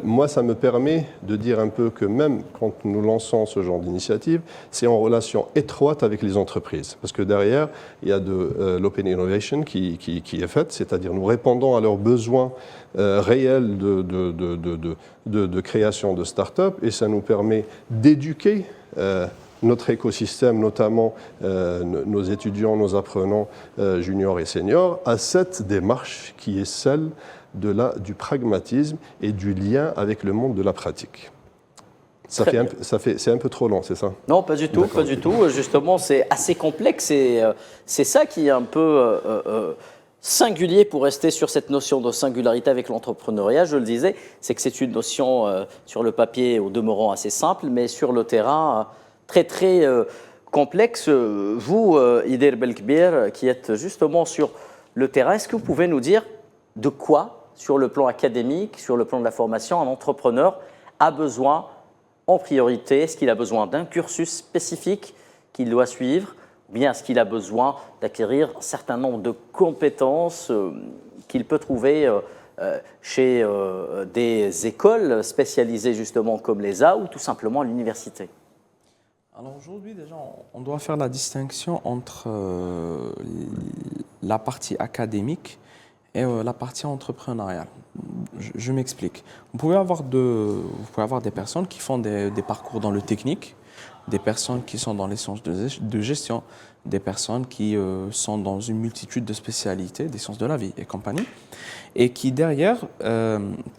moi, ça me permet de dire un peu que même quand nous lançons ce genre d'initiative, c'est en relation étroite avec les entreprises. Parce que derrière, il y a de l'open innovation qui est faite, c'est-à-dire nous répondons à leurs besoins réels de création de start-up, et ça nous permet d'éduquer notre écosystème, notamment nos étudiants, nos apprenants juniors et seniors, à cette démarche qui est celle du pragmatisme et du lien avec le monde de la pratique. C'est un peu trop long, c'est ça? Non, pas du tout, pas du tout. Justement, c'est assez complexe, et c'est ça qui est un peu singulier, pour rester sur cette notion de singularité avec l'entrepreneuriat. Je le disais, c'est que c'est une notion sur le papier au demeurant assez simple, mais sur le terrain très très complexe. Vous, Ider Belkbir, qui êtes justement sur le terrain, est-ce que vous pouvez nous dire de quoi, sur le plan académique, sur le plan de la formation, un entrepreneur a besoin en priorité? Est-ce qu'il a besoin d'un cursus spécifique qu'il doit suivre, bien est-ce qu'il a besoin d'acquérir un certain nombre de compétences qu'il peut trouver chez des écoles spécialisées justement comme l'ESA ou tout simplement à l'université? Alors aujourd'hui, déjà, on doit faire la distinction entre la partie académique et la partie entrepreneuriale. Je m'explique. Vous pouvez avoir des personnes qui font des parcours dans le technique, des personnes qui sont dans les sciences de gestion, des personnes qui sont dans une multitude de spécialités, des sciences de la vie et compagnie, et qui derrière,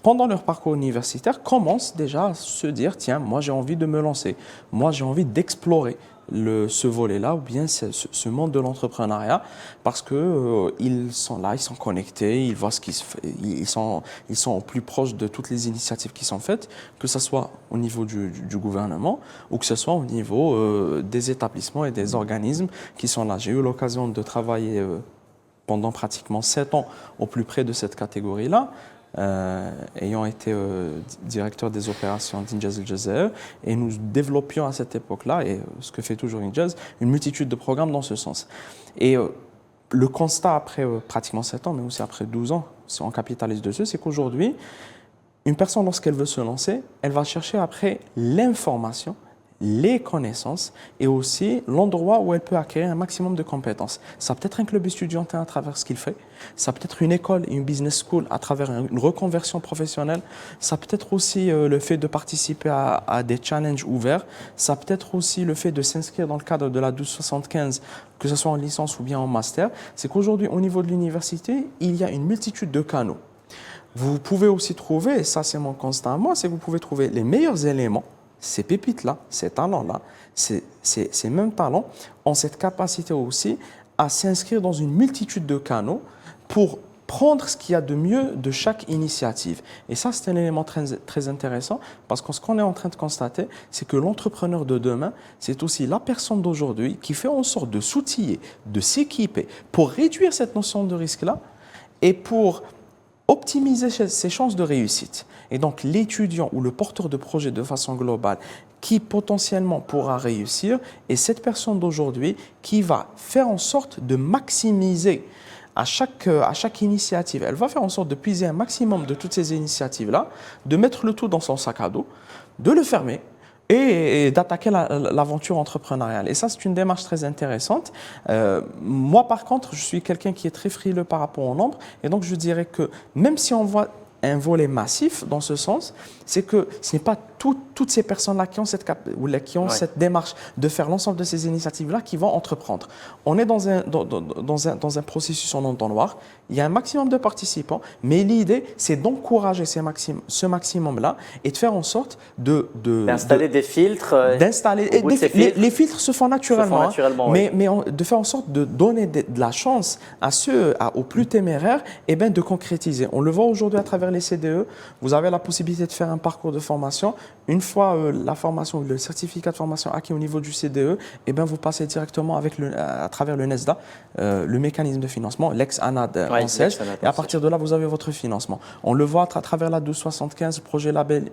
pendant leur parcours universitaire, commencent déjà à se dire, tiens, moi j'ai envie de me lancer, moi j'ai envie d'explorer ce volet-là, ou bien ce monde de l'entrepreneuriat, parce que ils sont là, ils sont connectés, ils voient ce qui se fait, ils sont au plus proche de toutes les initiatives qui sont faites, que ce soit au niveau du gouvernement ou que ce soit au niveau des établissements et des organismes qui sont là. J'ai eu l'occasion de travailler pendant pratiquement 7 ans au plus près de cette catégorie-là, ayant été directeur des opérations d'Injaz El Jazair, et nous développions à cette époque-là, et ce que fait toujours Injaz, une multitude de programmes dans ce sens. Et le constat après pratiquement 7 ans, mais aussi après 12 ans, si on capitalise dessus, c'est qu'aujourd'hui, une personne, lorsqu'elle veut se lancer, elle va chercher après l'information, les connaissances et aussi l'endroit où elle peut acquérir un maximum de compétences. Ça peut être un club étudiantin à travers ce qu'il fait, ça peut être une école et une business school à travers une reconversion professionnelle, ça peut être aussi le fait de participer à des challenges ouverts, ça peut être aussi le fait de s'inscrire dans le cadre de la 1275, que ce soit en licence ou bien en master. C'est qu'aujourd'hui, au niveau de l'université, il y a une multitude de canaux. Vous pouvez aussi trouver, et ça c'est mon constat à moi, c'est que vous pouvez trouver les meilleurs éléments, ces pépites-là, ces talents-là, ces mêmes talents ont cette capacité aussi à s'inscrire dans une multitude de canaux pour prendre ce qu'il y a de mieux de chaque initiative. Et ça, c'est un élément très, très intéressant parce que ce qu'on est en train de constater, c'est que l'entrepreneur de demain, c'est aussi la personne d'aujourd'hui qui fait en sorte de s'outiller, de s'équiper pour réduire cette notion de risque-là et pour optimiser ses chances de réussite. Et donc l'étudiant ou le porteur de projet de façon globale qui potentiellement pourra réussir est cette personne d'aujourd'hui qui va faire en sorte de maximiser à chaque initiative. Elle va faire en sorte de puiser un maximum de toutes ces initiatives-là, de mettre le tout dans son sac à dos, de le fermer et d'attaquer l'aventure entrepreneuriale. Et ça, c'est une démarche très intéressante. Moi, par contre, je suis quelqu'un qui est très frileux par rapport au nombre. Et donc, je dirais que même si on voit un volet massif dans ce sens, c'est que ce n'est pas toutes ces personnes-là qui ont cette démarche de faire l'ensemble de ces initiatives-là qui vont entreprendre. On est dans un processus en entonnoir, il y a un maximum de participants, mais l'idée, c'est d'encourager ce maximum-là et de faire en sorte d'installer des filtres. Les filtres se font naturellement, mais de faire en sorte de donner de la chance aux plus téméraires de concrétiser. On le voit aujourd'hui à travers les CDE, vous avez la possibilité de faire un parcours de formation. Une fois la formation, le certificat de formation acquis au niveau du CDE, vous passez directement à travers le NESDA, le mécanisme de financement, l'ex-ANAD en Sèche, et à partir de là, vous avez votre financement. On le voit à travers la 1275, le label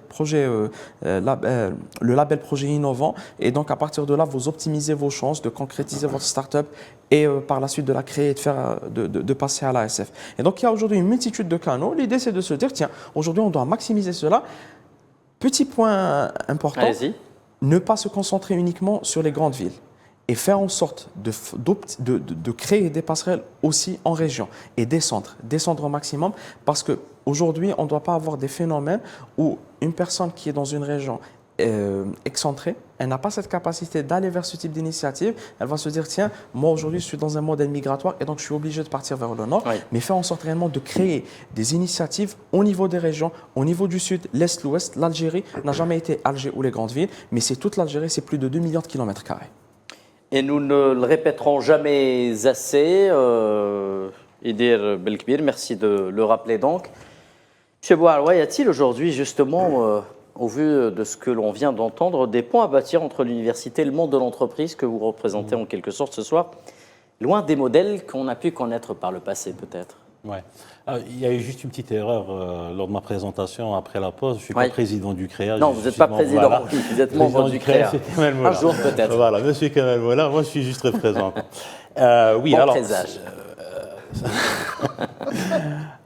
projet innovant, et donc à partir de là, vous optimisez vos chances de concrétiser votre start-up et par la suite de la créer et de passer à l'ASF. Et donc il y a aujourd'hui une multitude de canaux. L'idée, c'est de se dire, tiens, aujourd'hui, on doit maximiser cela. Petit point important, ne pas se concentrer uniquement sur les grandes villes et faire en sorte de créer des passerelles aussi en région et descendre au maximum, parce qu'aujourd'hui, on ne doit pas avoir des phénomènes où une personne qui est dans une région excentrée, elle n'a pas cette capacité d'aller vers ce type d'initiative, elle va se dire, tiens, moi aujourd'hui je suis dans un modèle migratoire et donc je suis obligé de partir vers le nord, mais faire en sorte réellement de créer des initiatives au niveau des régions, au niveau du sud, l'est, l'ouest. L'Algérie n'a jamais été Alger ou les grandes villes, mais c'est toute l'Algérie, c'est plus de 2 millions de kilomètres carrés. Et nous ne le répéterons jamais assez, Idir Belkbir, merci de le rappeler donc. Monsieur Bouaroua, y a-t-il aujourd'hui justement, au vu de ce que l'on vient d'entendre, des ponts à bâtir entre l'université et le monde de l'entreprise que vous représentez en quelque sorte ce soir, loin des modèles qu'on a pu connaître par le passé peut-être? Ouais. Il y a eu juste une petite erreur lors de ma présentation après la pause. Je ne suis pas président du CREA. Non, vous n'êtes pas président, voilà. Vous êtes membre du CREA. Un jour peut-être. Voilà, monsieur Kamel Molla, moi je suis juste représentant. Oui, bon alors. présage.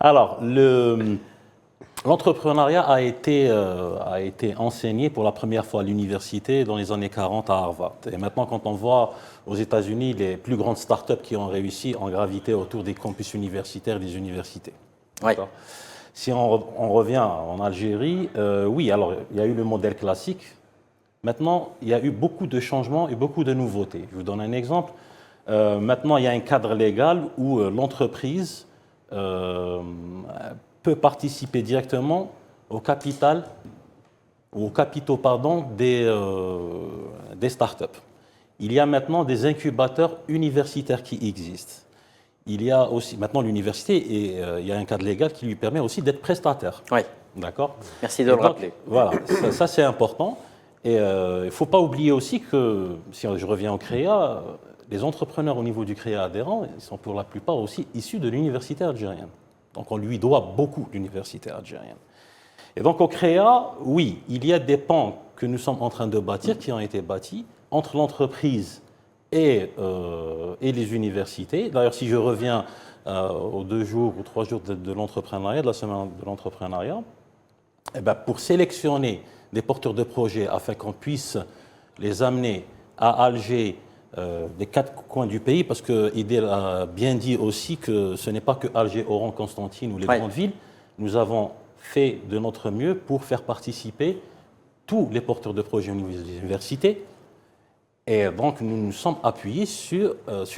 Alors, l'entrepreneuriat a été enseigné pour la première fois à l'université dans les années 40 à Harvard. Et maintenant, quand on voit aux États-Unis les plus grandes startups qui ont réussi en gravité autour des campus universitaires des universités. Oui. Si on revient en Algérie, oui, alors il y a eu le modèle classique. Maintenant, il y a eu beaucoup de changements et beaucoup de nouveautés. Je vous donne un exemple. Maintenant, il y a un cadre légal où l'entreprise peut participer directement au capital, aux capitaux des startups. Il y a maintenant des incubateurs universitaires qui existent. Il y a aussi maintenant l'université et il y a un cadre légal qui lui permet aussi d'être prestataire. Oui. D'accord. Merci de le rappeler. Voilà, ça c'est important. Et il ne faut pas oublier aussi que, si je reviens au CREA, les entrepreneurs au niveau du CREA adhérent, ils sont pour la plupart aussi issus de l'université algérienne. Donc on lui doit beaucoup, l'université algérienne. Et donc au CREA, oui, il y a des pans que nous sommes en train de bâtir, qui ont été bâtis entre l'entreprise et les universités. D'ailleurs, si je reviens aux 2 jours ou 3 jours de l'entrepreneuriat, de la semaine de l'entrepreneuriat, eh bien, pour sélectionner des porteurs de projets afin qu'on puisse les amener à Alger, des 4 coins du pays, parce que Idel a bien dit aussi que ce n'est pas que Alger, Oran, Constantine ou les grandes villes. Nous avons fait de notre mieux pour faire participer tous les porteurs de projets au niveau des universités. Et donc, nous nous sommes appuyés sur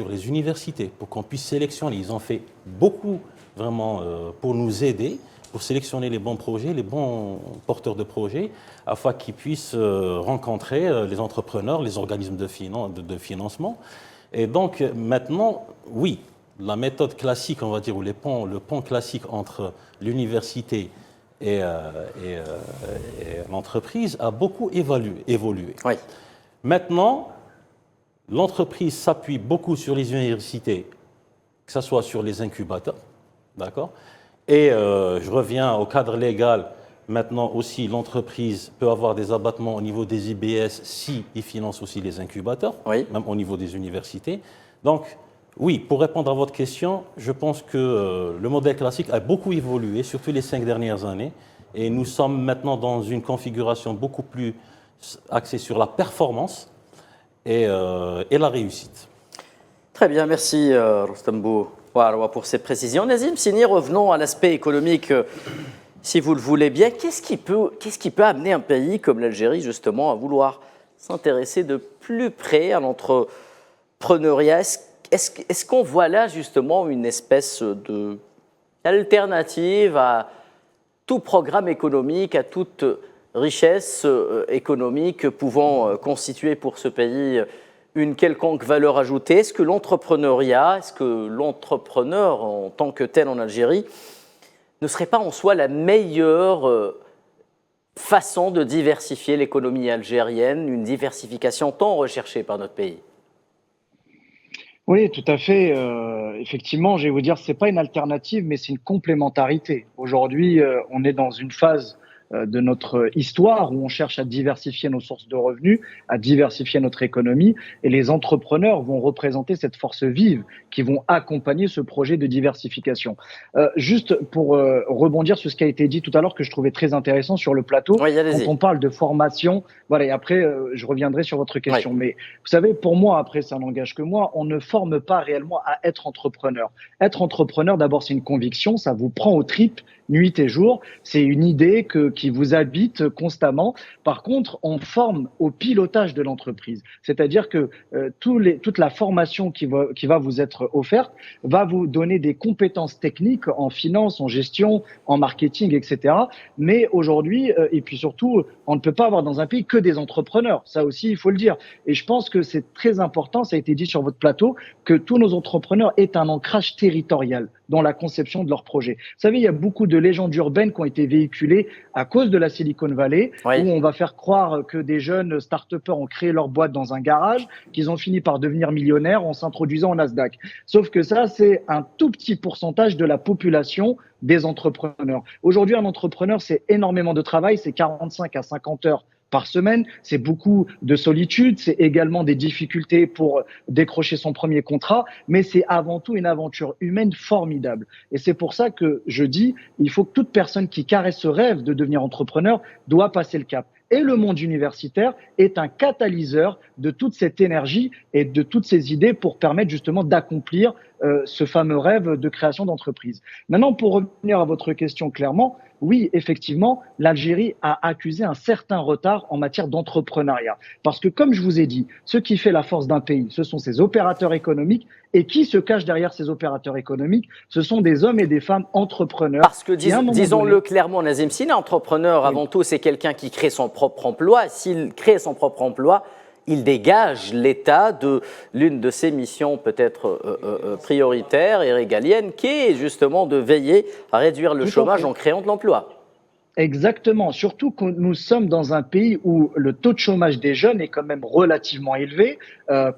les universités pour qu'on puisse sélectionner. Ils ont fait beaucoup, vraiment, pour nous aider, pour sélectionner les bons projets, les bons porteurs de projets, afin qu'ils puissent rencontrer les entrepreneurs, les organismes de financement. Et donc, maintenant, oui, la méthode classique, on va dire, ou le pont classique entre l'université et l'entreprise a beaucoup évolué. Oui. Maintenant, l'entreprise s'appuie beaucoup sur les universités, que ce soit sur les incubateurs, d'accord ? Et je reviens au cadre légal. Maintenant aussi, l'entreprise peut avoir des abattements au niveau des IBS si ils financent aussi les incubateurs, même au niveau des universités. Donc, oui, pour répondre à votre question, je pense que le modèle classique a beaucoup évolué, surtout les 5 dernières années. Et nous sommes maintenant dans une configuration beaucoup plus axée sur la performance et la réussite. Très bien, merci Rostam Bouaroua pour ces précisions. Nazim Sini, revenons à l'aspect économique, si vous le voulez bien. Qu'est-ce qui peut amener un pays comme l'Algérie justement à vouloir s'intéresser de plus près à l'entrepreneuriat ? Est-ce qu'on voit là justement une espèce d'alternative à tout programme économique, à toute richesse économique pouvant constituer pour ce pays une quelconque valeur ajoutée? Est-ce que l'entrepreneuriat, est-ce que l'entrepreneur en tant que tel en Algérie ne serait pas en soi la meilleure façon de diversifier l'économie algérienne, une diversification tant recherchée par notre pays? Oui, tout à fait. Effectivement, je vais vous dire, c'est pas une alternative, mais c'est une complémentarité. Aujourd'hui, on est dans une phase de notre histoire où on cherche à diversifier nos sources de revenus, à diversifier notre économie, et les entrepreneurs vont représenter cette force vive qui vont accompagner ce projet de diversification. Juste pour rebondir sur ce qui a été dit tout à l'heure, que je trouvais très intéressant sur le plateau, quand on parle de formation, voilà, et après je reviendrai sur votre question. Oui. Mais vous savez, pour moi, après ça n'engage que moi, on ne forme pas réellement à être entrepreneur. Être entrepreneur, d'abord, c'est une conviction, ça vous prend aux tripes nuit et jour, c'est une idée qui vous habite constamment. Par contre, on forme au pilotage de l'entreprise, c'est-à-dire que toute la formation qui va vous être offerte va vous donner des compétences techniques en finance, en gestion, en marketing, etc. Mais aujourd'hui, et puis surtout, on ne peut pas avoir dans un pays que des entrepreneurs. Ça aussi, il faut le dire. Et je pense que c'est très important, ça a été dit sur votre plateau, que tous nos entrepreneurs aient un ancrage territorial dans la conception de leurs projets. Vous savez, il y a beaucoup de légendes urbaines qui ont été véhiculées à cause de la Silicon Valley, où on va faire croire que des jeunes start-upers ont créé leur boîte dans un garage, qu'ils ont fini par devenir millionnaires en s'introduisant au Nasdaq. Sauf que ça, c'est un tout petit pourcentage de la population des entrepreneurs. Aujourd'hui, un entrepreneur, c'est énormément de travail, c'est 45 à 50 heures par semaine, c'est beaucoup de solitude, c'est également des difficultés pour décrocher son premier contrat, mais c'est avant tout une aventure humaine formidable. Et c'est pour ça que je dis, il faut que toute personne qui caresse ce rêve de devenir entrepreneur doit passer le cap. Et le monde universitaire est un catalyseur de toute cette énergie et de toutes ces idées pour permettre justement d'accomplir ce fameux rêve de création d'entreprise. Maintenant, pour revenir à votre question clairement, oui, effectivement, l'Algérie a accusé un certain retard en matière d'entrepreneuriat. Parce que, comme je vous ai dit, ce qui fait la force d'un pays, ce sont ses opérateurs économiques. Et qui se cache derrière ces opérateurs économiques? Ce sont des hommes et des femmes entrepreneurs. Parce que, disons-le clairement, Nazim Sina, entrepreneur, avant tout, c'est quelqu'un qui crée son propre emploi. S'il crée son propre emploi, il dégage l'État de l'une de ses missions peut-être prioritaires et régaliennes, qui est justement de veiller à réduire le chômage en créant de l'emploi. Exactement, surtout que nous sommes dans un pays où le taux de chômage des jeunes est quand même relativement élevé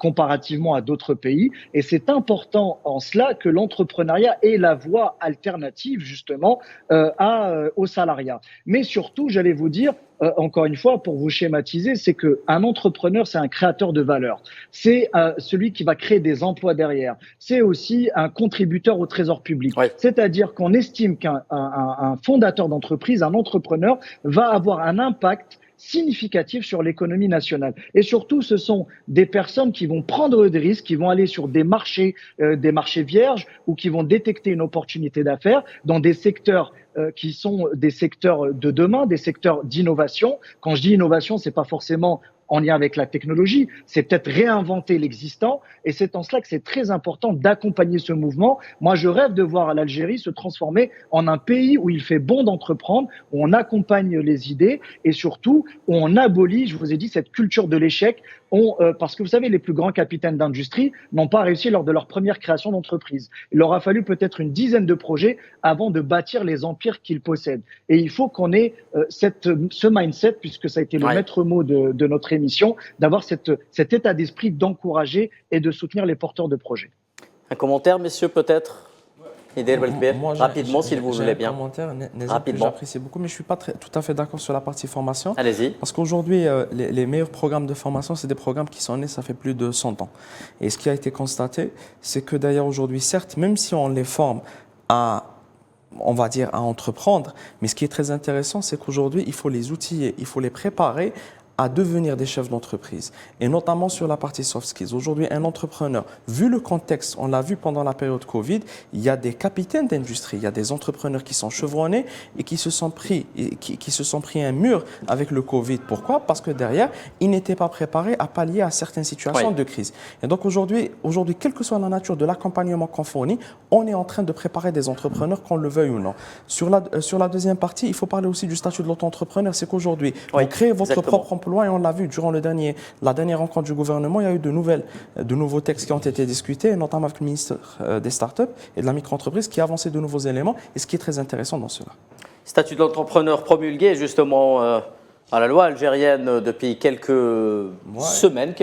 comparativement à d'autres pays, et c'est important en cela que l'entrepreneuriat ait la voie alternative justement au salariat. Mais surtout, j'allais vous dire, encore une fois, pour vous schématiser, c'est qu'un entrepreneur, c'est un créateur de valeur. C'est celui qui va créer des emplois derrière. C'est aussi un contributeur au trésor public. Ouais. C'est-à-dire qu'on estime qu'un fondateur d'entreprise, un entrepreneur, va avoir un impact significatif sur l'économie nationale. Et surtout, ce sont des personnes qui vont prendre des risques, qui vont aller sur des marchés vierges ou qui vont détecter une opportunité d'affaires dans des secteurs qui sont des secteurs de demain, des secteurs d'innovation. Quand je dis innovation, c'est pas forcément en lien avec la technologie, c'est peut-être réinventer l'existant, et c'est en cela que c'est très important d'accompagner ce mouvement. Moi, je rêve de voir l'Algérie se transformer en un pays où il fait bon d'entreprendre, où on accompagne les idées, et surtout où on abolit, je vous ai dit, cette culture de l'échec, parce que vous savez, les plus grands capitaines d'industrie n'ont pas réussi lors de leur première création d'entreprise. Il leur a fallu peut-être une dizaine de projets avant de bâtir les empires qu'ils possèdent. Et il faut qu'on ait ce mindset, puisque ça a été le maître mot de notre émission, d'avoir cet état d'esprit d'encourager et de soutenir les porteurs de projets. Un commentaire, messieurs, peut-être? Rapidement, s'il vous voulez bien. Un commentaire, rapidement. J'apprécie beaucoup, mais je ne suis pas tout à fait d'accord sur la partie formation. Allez-y. Parce qu'aujourd'hui, les meilleurs programmes de formation, c'est des programmes qui sont nés, ça fait plus de 100 ans. Et ce qui a été constaté, c'est que d'ailleurs aujourd'hui, certes, même si on les forme à entreprendre, mais ce qui est très intéressant, c'est qu'aujourd'hui, il faut les outiller, il faut les préparer à devenir des chefs d'entreprise, et notamment sur la partie soft skills. Aujourd'hui, un entrepreneur, vu le contexte, on l'a vu pendant la période Covid, il y a des capitaines d'industrie, il y a des entrepreneurs qui sont chevronnés et qui se sont pris un mur avec le Covid. Pourquoi? Parce que derrière, ils n'étaient pas préparés à pallier à certaines situations de crise. Et donc aujourd'hui, quelle que soit la nature de l'accompagnement qu'on fournit, on est en train de préparer des entrepreneurs, qu'on le veuille ou non. Sur la deuxième partie, il faut parler aussi du statut de l'auto-entrepreneur. C'est qu'aujourd'hui, vous créez votre propre emploi, et on l'a vu durant la dernière rencontre du gouvernement, il y a eu de nouveaux textes qui ont été discutés, notamment avec le ministre des startups et de la micro-entreprise qui a avancé de nouveaux éléments, et ce qui est très intéressant dans cela. Statut de l'entrepreneur promulgué justement à la loi algérienne depuis quelques semaines,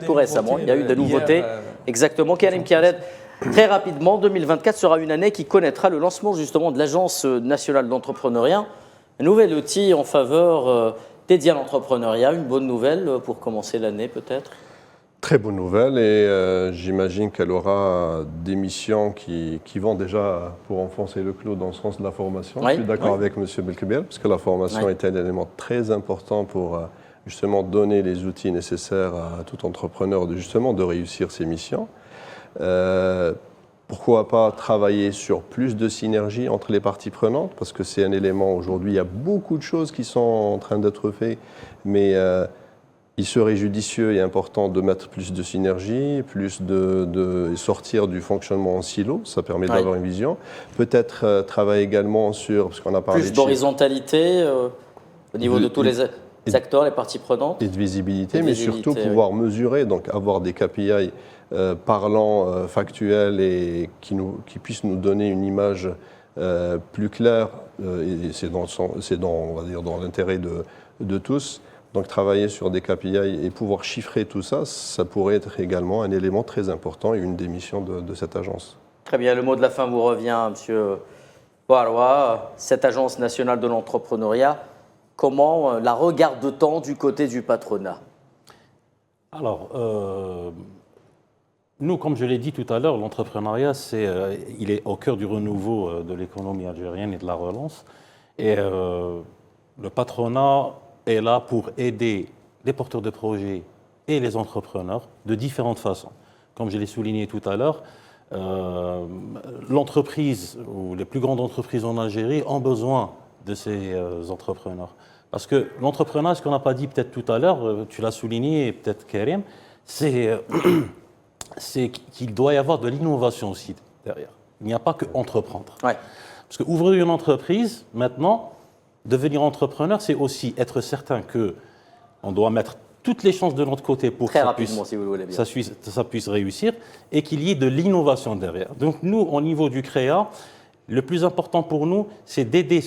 tout récemment. Il y a eu des nouveautés. Exactement. Karim Khaled, très rapidement, 2024 sera une année qui connaîtra le lancement justement de l'Agence nationale d'entrepreneuriat, un nouvel outil en faveur dédié à l'entrepreneuriat. Une bonne nouvelle pour commencer l'année peut-être? Très bonne nouvelle, et j'imagine qu'elle aura des missions qui vont déjà pour enfoncer le clou dans le sens de la formation. Je suis d'accord avec M. Belkebir, parce que la formation est un élément très important pour justement donner les outils nécessaires à tout entrepreneur de réussir ses missions. Pourquoi pas travailler sur plus de synergie entre les parties prenantes, parce que c'est un élément aujourd'hui, il y a beaucoup de choses qui sont en train d'être faites, mais il serait judicieux et important de mettre plus de synergie, plus de sortir du fonctionnement en silo, ça permet d'avoir une vision. Peut-être travailler également sur, parce qu'on a parlé plus d'horizontalité au niveau de tous les acteurs, les parties prenantes. Et de visibilité, mais surtout pouvoir mesurer, donc avoir des KPI parlants, factuels, et qui puissent nous donner une image plus clair, et c'est on va dire, dans l'intérêt de tous. Donc travailler sur des KPI et pouvoir chiffrer tout ça, ça pourrait être également un élément très important et une des missions de cette agence. Très bien, le mot de la fin vous revient, M. Bouaroua. Cette agence nationale de l'entrepreneuriat, comment la regarde-t-on du côté du patronat? Alors, nous, comme je l'ai dit tout à l'heure, l'entrepreneuriat, il est au cœur du renouveau de l'économie algérienne et de la relance. Et le patronat est là pour aider les porteurs de projets et les entrepreneurs de différentes façons. Comme je l'ai souligné tout à l'heure, l'entreprise ou les plus grandes entreprises en Algérie ont besoin de ces entrepreneurs. Parce que l'entrepreneuriat, ce qu'on n'a pas dit peut-être tout à l'heure, tu l'as souligné, peut-être Karim, c'est qu'il doit y avoir de l'innovation aussi derrière. Il n'y a pas que entreprendre. Ouais. Parce qu'ouvrir une entreprise, maintenant, devenir entrepreneur, c'est aussi être certain qu'on doit mettre toutes les chances de notre côté pour que ça puisse réussir et qu'il y ait de l'innovation derrière. Donc nous, au niveau du CREA, le plus important pour nous, c'est d'aider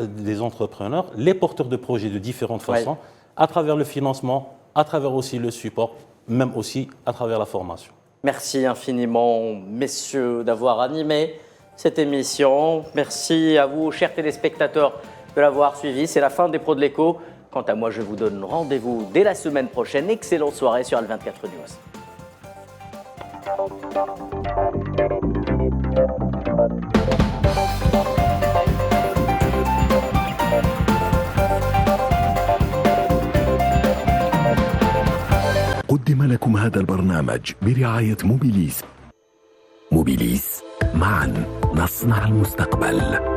des entrepreneurs, les porteurs de projets de différentes façons, à travers le financement, à travers aussi le support, même aussi à travers la formation. Merci infiniment, messieurs, d'avoir animé cette émission. Merci à vous, chers téléspectateurs, de l'avoir suivi. C'est la fin des Pros de l'Écho. Quant à moi, je vous donne rendez-vous dès la semaine prochaine. Excellente soirée sur Al24 News. قدم لكم هذا البرنامج برعاية موبيليس. موبيليس، معا نصنع المستقبل.